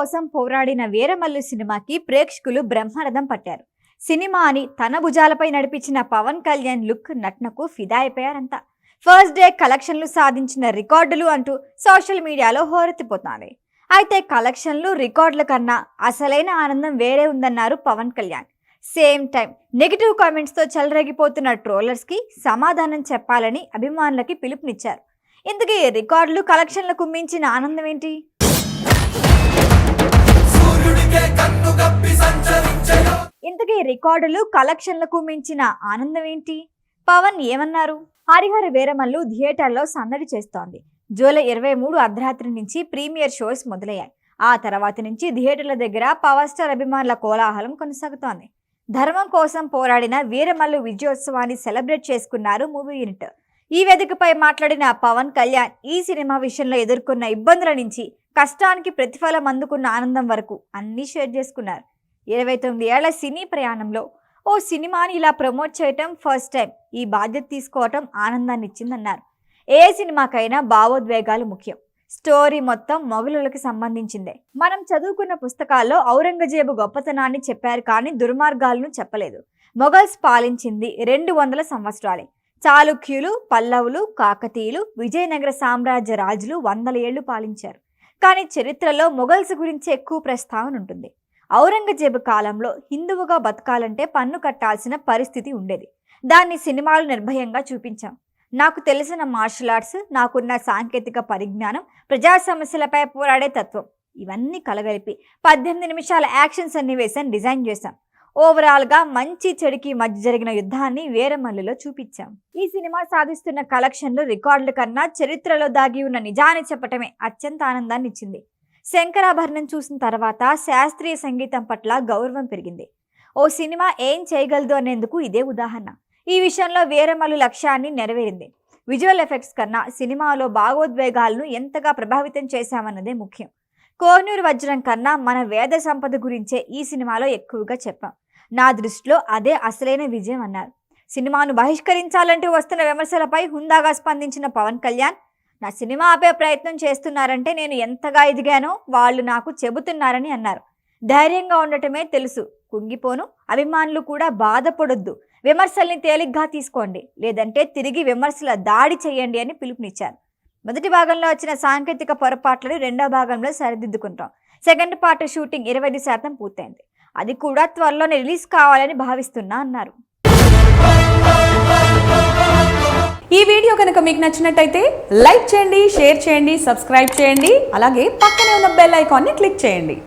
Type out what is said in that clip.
కోసం పోరాడిన వీరమల్లు సినిమాకి ప్రేక్షకులు బ్రహ్మరథం పట్టారు. సినిమాని తన భుజాలపై నడిపించిన పవన్ కళ్యాణ్ లుక్ నటనకు ఫిదా అయిపోయారంతా. ఫస్ట్ డే కలెక్షన్లు సాధించిన రికార్డులు అంటూ సోషల్ మీడియాలో హోరెత్తిపోతుంది. అయితే కలెక్షన్లు రికార్డుల కన్నా అసలైన ఆనందం వేరే ఉందన్నారు Pawan Kalyan. Same time negative కామెంట్స్తో చెలరేగిపోతున్న ట్రోలర్స్కి సమాధానం చెప్పాలని అభిమానులకి పిలుపునిచ్చారు. ఇంతకీ రికార్డులు కలెక్షన్లకు మించిన ఆనందం ఏంటి? ఇంతకీ రికార్డులు కలెక్షన్లకు మించిన ఆనందం ఏంటి? పవన్ ఏమన్నారు? హరిహర వీరమల్లు థియేటర్లో సందడి చేస్తోంది. జూలై 23 అర్ధరాత్రి నుంచి ప్రీమియర్ షోస్ మొదలయ్యాయి. ఆ తర్వాత నుంచి థియేటర్ల దగ్గర పవర్ స్టార్ అభిమానుల కోలాహలం కొనసాగుతోంది. ధర్మం కోసం పోరాడిన వీరమల్లు విజయోత్సవాన్ని సెలబ్రేట్ చేసుకున్నారు మూవీ యూనిట్. ఈ వేదికపై మాట్లాడిన పవన్ కళ్యాణ్ ఈ సినిమా విషయంలో ఎదుర్కొన్న ఇబ్బందుల నుంచి కష్టానికి ప్రతిఫలం అందుకున్న ఆనందం వరకు అన్నీ షేర్ చేసుకున్నారు. 29 ఏళ్ల సినీ ప్రయాణంలో ఓ సినిమాని ఇలా ప్రమోట్ చేయటం ఫస్ట్ టైం. ఈ బాధ్యత తీసుకోవటం ఆనందాన్ని ఇచ్చిందన్నారు. ఏ సినిమాకైనా భావోద్వేగాలు ముఖ్యం. స్టోరీ మొత్తం మొఘలులకు సంబంధించిందే. మనం చదువుకున్న పుస్తకాల్లో ఔరంగజేబు గొప్పతనాన్ని చెప్పారు, కానీ దుర్మార్గాలను చెప్పలేదు. మొఘల్స్ పాలించింది 200 సంవత్సరాలే. చాళుక్యులు, పల్లవులు, కాకతీయులు, విజయనగర సామ్రాజ్య రాజులు 100 ఏళ్లు పాలించారు. కానీ చరిత్రలో మొఘల్స్ గురించి ఎక్కువ ప్రస్తావన ఉంటుంది. ఔరంగజేబు కాలంలో హిందువుగా బతకాలంటే పన్ను కట్టాల్సిన పరిస్థితి ఉండేది. దాన్ని సినిమాలు నిర్భయంగా చూపించాం. నాకు తెలిసిన మార్షల్ ఆర్ట్స్, నాకున్న సాంకేతిక పరిజ్ఞానం, ప్రజా సమస్యలపై పోరాడే తత్వం, ఇవన్నీ కలగలిపి 18 నిమిషాల యాక్షన్ సన్నివేశం డిజైన్ చేశాం. ఓవరాల్గా మంచి చెడుకి మధ్య జరిగిన యుద్ధాన్ని వీరమల్లులో చూపించాం. ఈ సినిమా సాధిస్తున్న కలెక్షన్లు రికార్డుల కన్నా చరిత్రలో దాగి ఉన్న నిజాన్ని చెప్పటమే అత్యంత ఆనందాన్ని ఇచ్చింది. శంకరాభరణం చూసిన తర్వాత శాస్త్రీయ సంగీతం పట్ల గౌరవం పెరిగింది. ఓ సినిమా ఏం చేయగలదు అనేందుకు ఇదే ఉదాహరణ. ఈ విషయంలో వీరమల్లు లక్ష్యాన్ని నెరవేరింది. విజువల్ ఎఫెక్ట్స్ కన్నా సినిమాలో భావోద్వేగాలను ఎంతగా ప్రభావితం చేశామన్నదే ముఖ్యం. కోహినూర్ వజ్రం కన్నా మన వేద సంపద గురించే ఈ సినిమాలో ఎక్కువగా చెప్పాం. నా దృష్టిలో అదే అసలైన విజయం అన్నారు. సినిమాను బహిష్కరించాలంటూ వస్తున్న విమర్శలపై హుందాగా స్పందించిన పవన్ కళ్యాణ్, నా సినిమా ఆపే ప్రయత్నం చేస్తున్నారంటే నేను ఎంతగా ఎదిగానో వాళ్ళు నాకు చెబుతున్నారని అన్నారు. ధైర్యంగా ఉండటమే తెలుసు, కుంగిపోను. అభిమానులు కూడా బాధపడొద్దు. విమర్శల్ని తేలిగ్గా తీసుకోండి, లేదంటే తిరిగి విమర్శల దాడి చేయండి అని పిలుపునిచ్చారు. మొదటి భాగంలో వచ్చిన సాంకేతిక పొరపాట్లను రెండో భాగంలో సరిదిద్దుకుంటాం. సెకండ్ పార్ట్ షూటింగ్ 25% పూర్తయింది. అది కూడా త్వరలోనే రిలీజ్ కావాలని భావిస్తున్నా అన్నారు. ఈ వీడియో కనుక మీకు నచ్చినట్టయితే లైక్ చేయండి, షేర్ చేయండి, సబ్స్క్రైబ్ చేయండి. అలాగే పక్కనే ఉన్న బెల్ ఐకాన్ని క్లిక్ చేయండి.